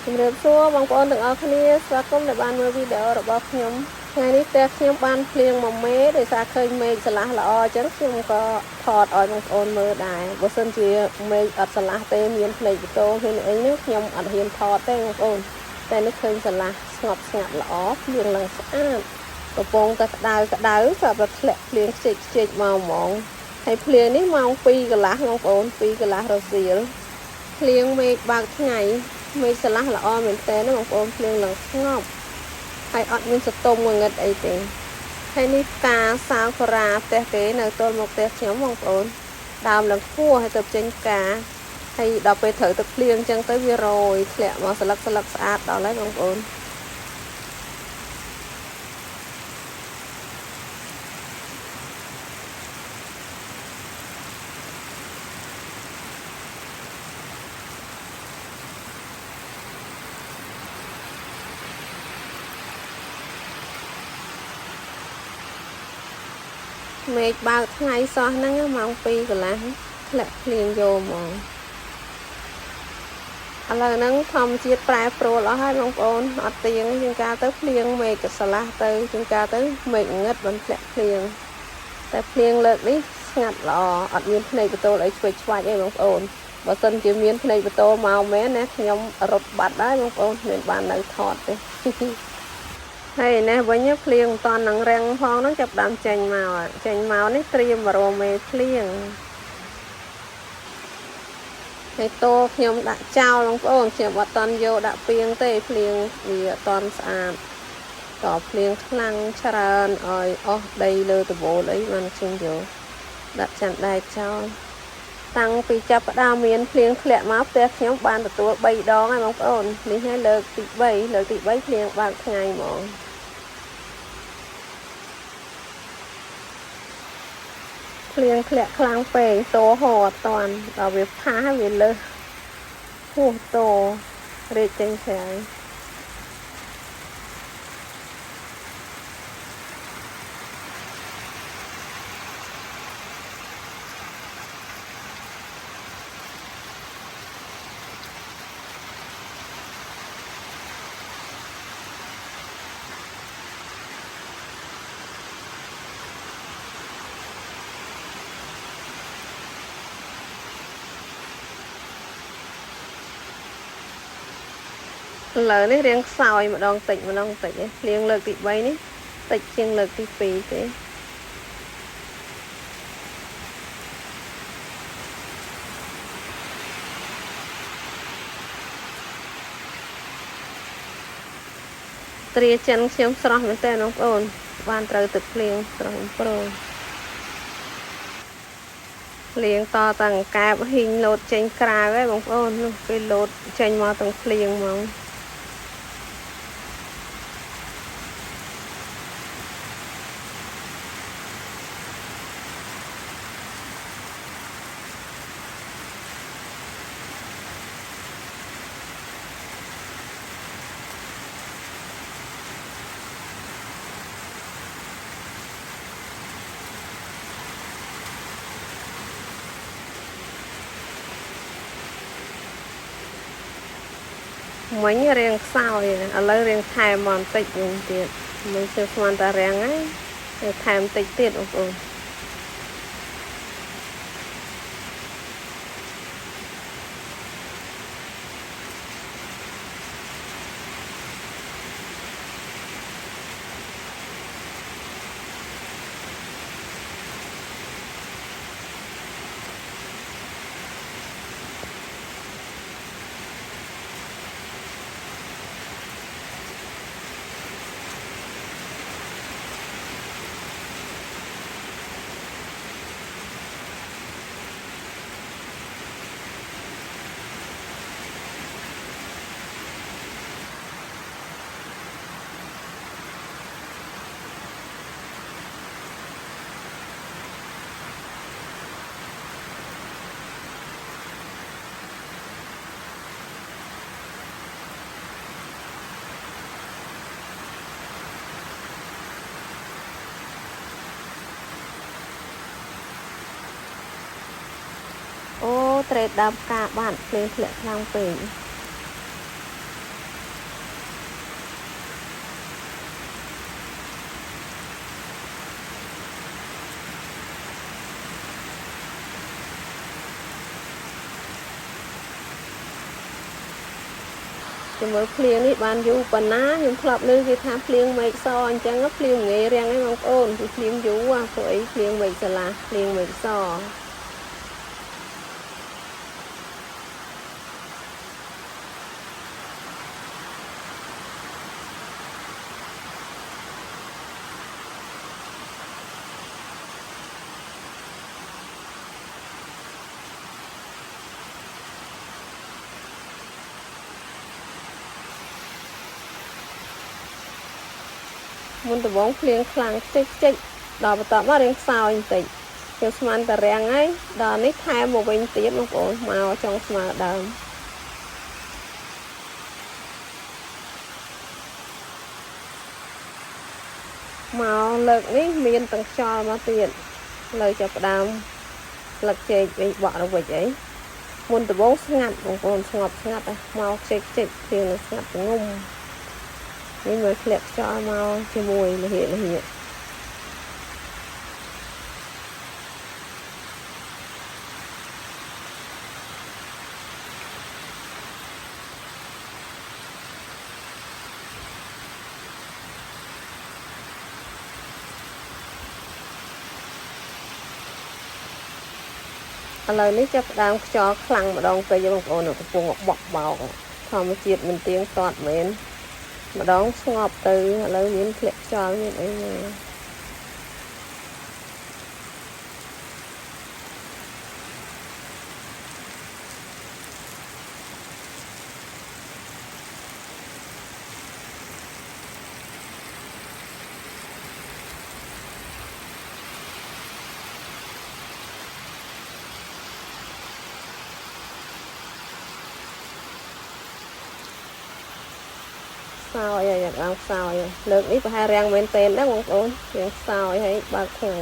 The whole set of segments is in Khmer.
ជំរាបសួរបងប្អូនទាំងអស់គ្នាស្វាគមន៍ដែលបានមើលវីដេអូរបស់ខ្ញុំថ្ងៃនេះផ្ទះខ្ញុំបានភ្លៀងមួយមេដោយសារឃើញមេឃស្រឡះល្អអញ្ចឹងខ្ញុំក៏ថតឲ្យបងប្អូនមើលដែរបើសិនជាមេឃអត់ស្រឡះទេមានភ្នែកបតោមានអីនេះខ្ញុំអត់ហ៊ានថតទេបងប្អូនតែនេះឃើញស្រឡះស្ងប់ស្ងាត់ល្អភ្លៀងឡើងស្អាតកំពុងតែក្តៅស្រាប់តែធ្លាក់ភ្លៀងខ្ជិចមកហ្មងហើយភ្លៀងនេះម៉ោង2កន្លះបងប្អូន2កន្លះរសៀលភ្លៀងមេឃបើកថ្ងៃមេឃស្រឡះល្អមែនតើបងប្អូនភ្លៀងឡើងស្ងប់ហើយអត់មានសតុំងងឹតអីទេហើយនេះផ្កាសាវការ៉ាផ្ទះគេនៅទល់មកផ្ទះខ្ញុំបងប្អូនដើមឡើងខ្ពស់ហើយទៅចេញផ្កាហើយដល់ពេលត្រូវទឹកភ្លៀងអញ្ចឹងទៅវារយធ្លាក់មកស្លឹកស្អាតដល់ហើយបងប្អូនមេឃបើកថ្ងៃសោះហ្នឹងម៉ោង2កន្លះធ្លាក់ភ្លៀងយកហ្មងឥឡូវហ្នឹងធម្មជាតិប្រែប្រួលអស់ហើយបងប្អូនអត់ទៀងជាងកាលទៅភ្លៀងមេឃក៏ស្រឡះទៅជាងកាលទៅមេឃងឹតមិនធ្លាក់ភ្លៀងតែភ្លៀងលើកនេះស្ងាត់ល្អអត់មានភ្នែកបតូលអីឆ្វេងឆ្វាច់អីបងប្អូនបើសិនជាមានភ្នែកបតូលមកមែនណាខ្ញុំរត់បាត់ដែរបងប្អូនមិនបាននៅថតទេហើយនេះវិញភ្លៀងមិនតាន់នឹងរាំងផងហ្នឹងចាប់ដើមចេញមកនេះត្រៀមរមមេភ្លៀងហើយតោខ្ញុំដាក់ចោលបងប្អូនខ្ញុំអត់តាន់យកដាក់ពាងទេភ្លៀងវាអត់តាន់ស្អាតតភ្លៀងខ្លាំងច្រើនឲ្យអស់ដីលើដបូលអីបានខ្ញុំយកដាក់ចាន់ដែកចោលតាំងពីចាប់ផ្ដើមមានភ្លៀងធ្លាក់មកផ្ទះខ្ញុំបានទទួល3ដងហើយបងប្អូននេះហើយលើកទី3ភ្លៀងបើកថ្ងៃហ្មងភ្លៀងធ្លាក់ខ្លាំងពេកតោហោអត់តាន់ដល់វាផាសវាលើហួសតោរេចេញក្រៅឥឡូវនេះរៀងខ្សោយម្ដងតិចភ្លៀងលើកទី3នេះតិចជាងលើកទី2ទេត្រាចិនខ្ញុំស្រស់មែនតើបងប្អូនបានត្រូវទឹកភ្លៀងស្រស់ប្រូភ្លៀងតតាំងកែបហ៊ីងលោតចេញក្រៅហើយបងប្អូននោះពេលលោតចេញមកទាំងភ្លៀងហ្មងមិញរៀងខ្សោយឥឡូវរៀងថែមបន្តិចវិញទៀតមិនជឿស្មានតែរាំងហើយថែមតិចទៀតបងប្អូនអូត្រេតដើមផ្កាបានភ្លៀងធ្លាក់ខ្លាំងពេក Chúng mới phliêng đi bàn dù bần ná nhưng khắp lưu thì tham phliêng mấy so anh chẳng ngấp phliêng nghề riêng ấy mong ôn thì phliêng dù à phụ ấy phliêng mấy sẽ là phliêng mấy so muốn tập bóng phliêng khlang chích chích đỏ bà tập mà riêng sao anh tịnh cho sman tà riêng ấy đỏ nít hai một bình tiết mong ôn màu trong sman đờm màu lực ní miên tầng cho mà tiền lời cho đàm lực chê bị bỏ được vậy ấy muốn tập bóng ngặt còn ngọt ngặt màu chích chích thì nó ngặt ngung nhưng mà khẹp cho màu cho mùi là hiện ឥឡូវនេះចាប់ដើមខ្យល់ខ្លាំងម្ដងពេកបងប្អូនកំពុងបក់បោកធម្មជាតិមិនទៀងទាត់មែនម្ដងស្ងប់ទៅឥឡូវមានធ្លាក់ខ្យល់មានអីមើល sao vậy bạn sao vậy lượng ít và hai răng bên tên đóបងប្អូនយើងសោយហើយបើកថ្ងៃ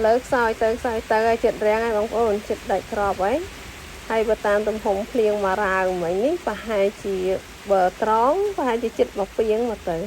លើកសោយទៅឲ្យចិត្តរាំងហើយបងប្អូនចិត្តដាច់ក្របហើយ ហើយបើតាមទំហំភ្លៀងមករាវមិញនេះប្រហែលជាបើត្រង់ប្រហែលជាចិត្តមកពីងមកទៅ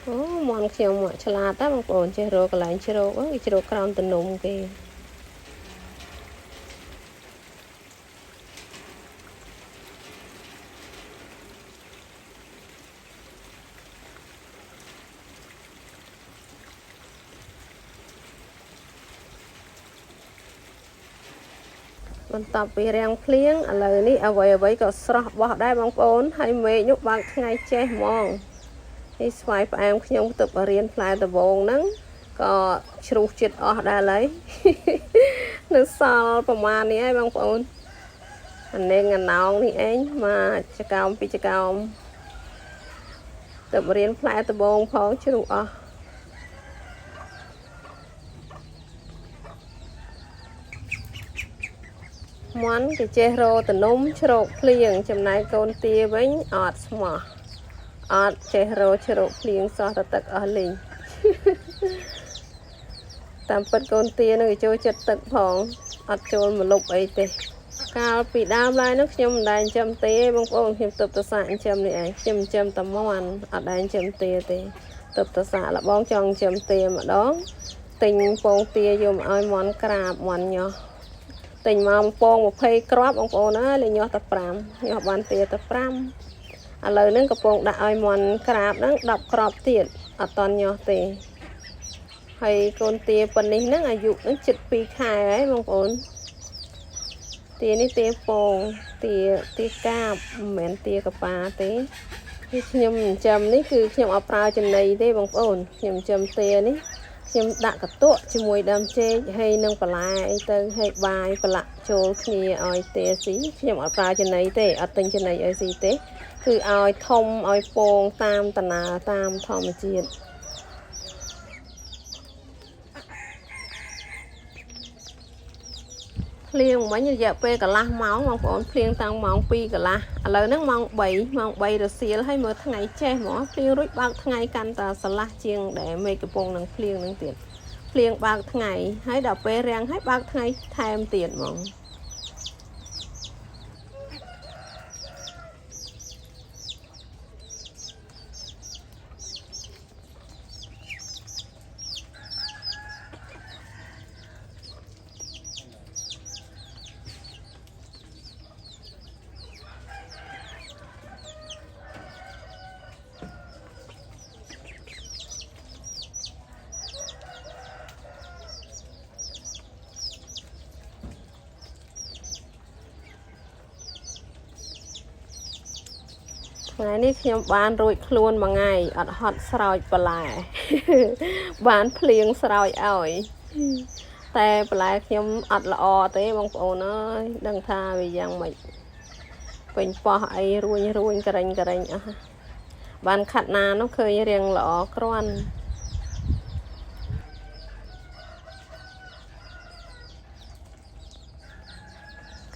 អូមន់ខ្ញុំឆ្លាតតែបងប្អូនចេះរកកន្លែងជ្រោកគេជ្រោកក្រោមទំនំគេ បន្ទាប់ពីរាំងភ្លៀងឥឡូវនេះអ្វីក៏ស្រស់បោះដែរបងប្អូនហើយមេឃនោះបើកថ្ងៃចេះហ្មង នេះស្វាយផ្អែមខ្ញុំទៅរៀនផ្លែដំបងហ្នឹងក៏ជ្រុះចិត្តអស់ដែរឡើយនៅសល់ប្រហែលនេះហើយបងប្អូនអានេះងណោងនេះឯងមកចកោមពីចកោមទៅរៀនផ្លែដំបងផងជ្រុះអស់ មន់គេចេះរកតំណុំជ្រោកភ្លៀងចំណែកកូនទាវិញអត់ស្មោះអត់ចេះរកជ្រោកភ្លៀងសោះតែទឹកអស់លីងតាមពិតកូនទានឹងចូលចិត្តទឹកផងអត់ចូលមកលុបអីទេកាលពីដើមឡើយនោះខ្ញុំមិនដែលចិញ្ចឹមទាបងប្អូនខ្ញុំទើបទៅសាកចិញ្ចឹមនេះឯងខ្ញុំចិញ្ចឹមតែមន់អត់ដែលចិញ្ចឹមទាទេទើបទៅសាកលបងចង់ចិញ្ចឹមទាម្ដងទិញពងទាយកមកឲ្យមន់ក្រាបមន់ញ៉ោះ តែញមកពង20គ្រាប់បងប្អូនអើយលេញោះតែ5ញោះបានទាតែ5ឥឡូវហ្នឹងកំពុងដាក់ឲ្យមន់ក្រាបហ្នឹង10គ្រាប់ទៀតអត់តន់ញោះទេហើយកូនទាប៉ុណ្នេះហ្នឹងអាយុហ្នឹងជិត2ខែហើយបងប្អូន tia ní tia pong tia cạp mẹn tia cà pa té nhầm chầm ní cứ nhầm ở prao chân này thế bằng ổn nhầm chầm tia ní nhầm đã cả tụa chỉ mùi đam chê hay nâng bà lại tới hay bài bà lại chỗ kia oi tia xí nhầm ở prao chân này thế ở tình chân này oi gì thế cứ oi thông oi pong tam tà nà tam thòm chiên liền mấy như vậy pe cả la máu mong ổn liền tăng mong pi cả la lời nó mong bảy rồi xìa hay mở thằng ngày che mỏ liền rút bạc thằng ngày can ta sala chiên để mấy cái bông nâng liền nâng tiền liền bạc thằng ngày hãy đập pe rang hãy bạc thằng ngày thêm tiền mong ngày ní khi bán rồi luôn mà ngày ở hot sỏi bả lại bán liền sỏi ỏiแต่ปลายខ្ញុំ អត់ល្អទេបងប្អូនអើយដឹងថាវាយ៉ាងម៉េចពេញប៉ោះអីរួញករិញអស់បានខាត់ណានោះឃើញរៀងល្អគ្រាន់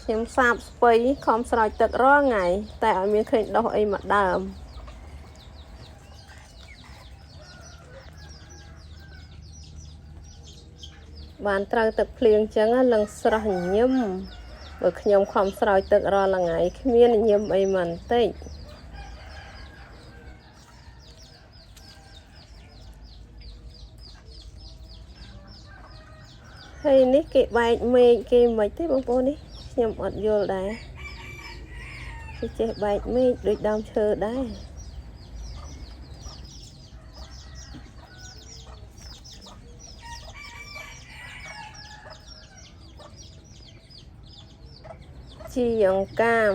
ខ្ញុំសាបស្ពៃខំស្រោចទឹករាល់ថ្ងៃតែអត់មានឃើញដុះអីមកដើមបានត្រូវទឹកភ្លៀងចឹងឡើងស្រស់ញញឹមបើខ្ញុំខំស្រោចទឹករាល់ថ្ងៃគ្មានញញឹមអីមិនតិចហើយនេះគេបែកមេឃគេមិនទេបងប្អូននេះខ្ញុំអត់យល់ដែរគេចេះបែកមេឃដូចដើមឈើដែរជីអង្កាម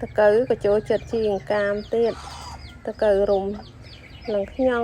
តកៅក៏ចូលចិត្តជីអង្កាមទៀតតកៅរុំនឹងខ្ញង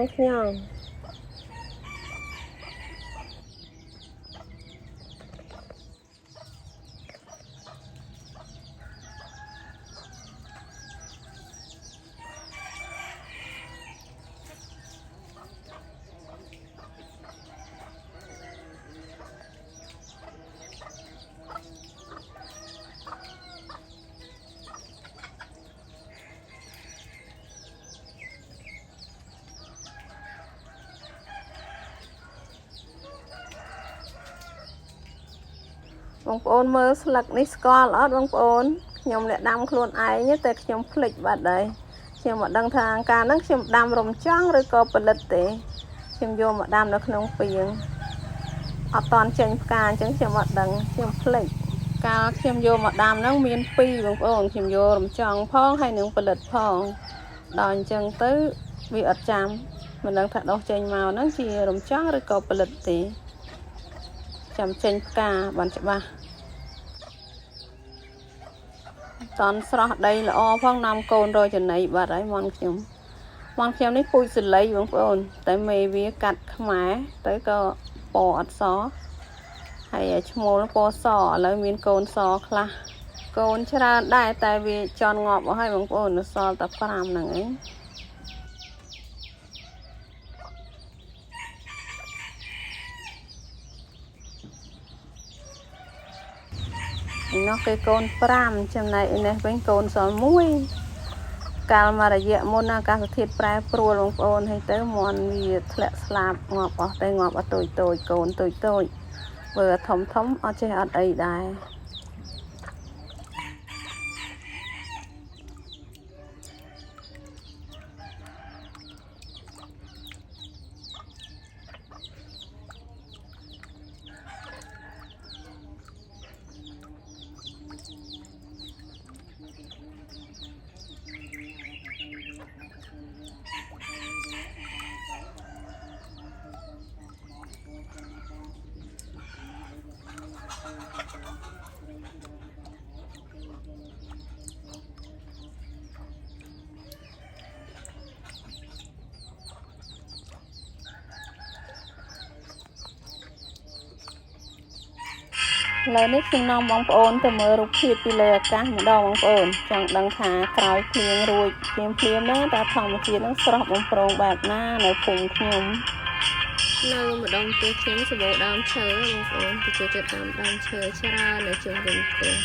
បងប្អូនមើលស្លឹកនេះស្គាល់អត់បងប្អូនខ្ញុំអ្នកដាំខ្លួនឯងតែខ្ញុំភ្លេចបាត់ដែរខ្ញុំមិនដឹងថាការហ្នឹងខ្ញុំដាំរំចង់ឬក៏ផលិតទេខ្ញុំយកមកដាំនៅក្នុងពាងអត់តន់ចេញផ្កាអញ្ចឹងខ្ញុំអត់ដឹងខ្ញុំភ្លេចកាលខ្ញុំយកមកដាំហ្នឹងមាន2បងប្អូនខ្ញុំយករំចង់ផងហើយនឹងផលិតផងដល់អញ្ចឹងទៅវាអត់ចាំមិនដឹងថាដោះចេញមកហ្នឹងជារំចង់ឬក៏ផលិតទេចាំចេញផ្កាបានច្បាស់តន់ស្រស់ដីល្អផងនាំកូនរយចំណីបាត់ហើយមន់ខ្ញុំនេះពូជសលៃបងប្អូនតែមេវាកាត់ខ្មែរទៅក៏ពណ៌អត់សហើយឈ្មោលពណ៌សឥឡូវមានកូនសខ្លះកូនច្រើនដែរតែវាចន់ងាប់អស់ហើយបងប្អូនសល់តែ5ហ្នឹងឯងnó cây con pram trong này này với con sò muối cào mà là dẹ môn cào thịt prai pro long ôn hay tới món vì lẹ slap ngọt ở tay ngọt ở tồi con tồi vừa thống ở trên ở đây đài lờiនេះខ្ញុំនាំបងប្អូនទៅមើលរូបភាពពីលើអាកាសម្ដងបងប្អូនចង់ដឹងថាក្រោយភ្លៀងរួចភ្លាមហ្នឹងតើធម្មជាតិហ្នឹងស្រស់បំព្រងបែបណានៅភូមិខ្ញុំនៅម្ដងផ្ទះខ្ញុំសម្បូរដើមឈើបងប្អូនទៅជួយចិត្តតាមដើមឈើច្រើននៅជុំវិញផ្ទះ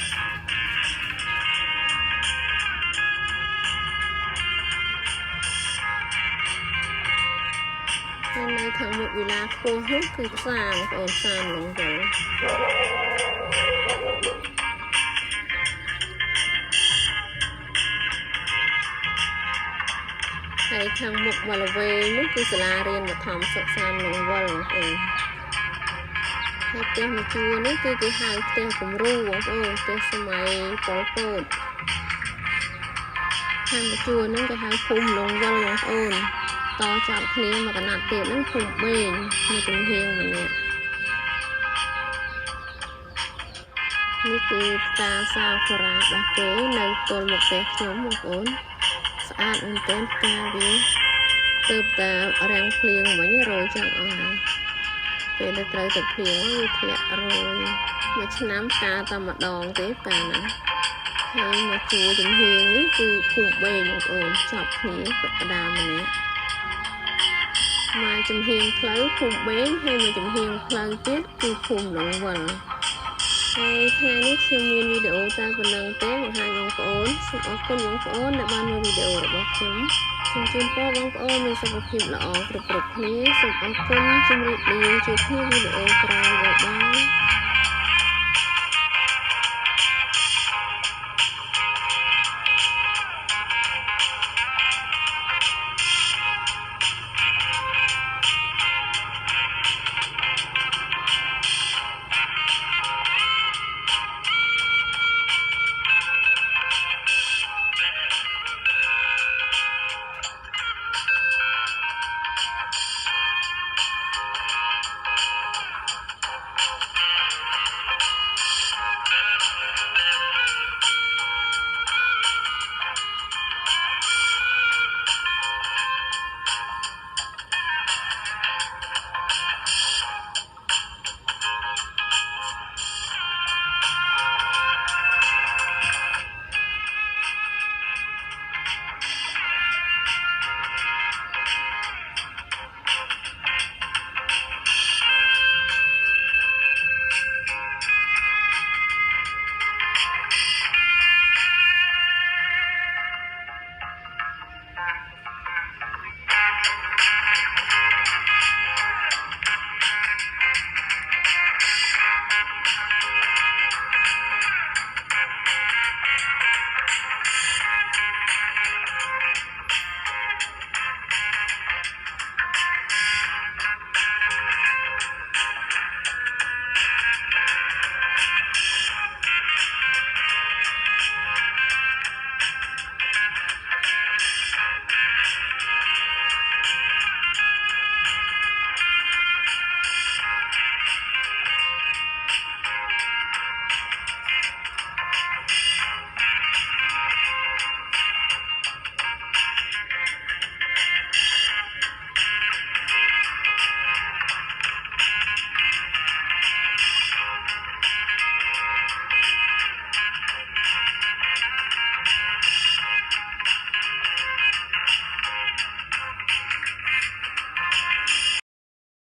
ហើយនៅខាងមុខវិឡាខ្ពស់នោះគឺផ្សារបងប្អូនផ្សារលងវល់ហើយខាងមុខវល់វែងនោះគឺសាលារៀនបឋមសិក្សាលងវល់បងប្អូនហើយផ្ទះមួយជួរនេះគឺគេហៅផ្ទះគំរូបងប្អូនផ្ទះសម័យប៉ុលពតខាងមួយជួរហ្នឹងគេហៅភូមិលងវល់បងប្អូនតចាប់គ្នាមកកណាត់ទៀតហ្នឹងភូមិបេងមួយជំហៀងម្នាក់នេះគឺផ្សារសាគរ៉ារបស់គេនៅទល់មុខផ្ទះខ្ញុំបងប្អូនស្អាតមែនទែនផ្កាវាទើបតែរាំងភ្លៀងមិញរយចង់អស់ហើយពេលទៅត្រូវទៅភ្លៀងវាធ្លាក់រយមួយឆ្នាំផ្កាតែម្ដងទេផ្កាហ្នឹងហើយមកជួរជំហៀងនេះគឺភូមិបេងបងប្អូនចាប់គ្នាបដាម្នាក់មកចំហៀងផ្លូវភូមិបេងហើយមកចំហៀងផ្លូវទៀតគឺភូមិលងវល់ហើយថ្ងៃនេះខ្ញុំមានវីដេអូតែប៉ុណ្្នឹងទេបង្ហាញបងប្អូនសូមអរគុណបងប្អូនដែលបានមើលវីដេអូរបស់ខ្ញុំសូមជូនពរបងប្អូនមានសុខភាពល្អគ្រប់គ្នាសូមអរគុណជម្រាបលាជួបគ្នាវីដេអូក្រោយបាយបាយ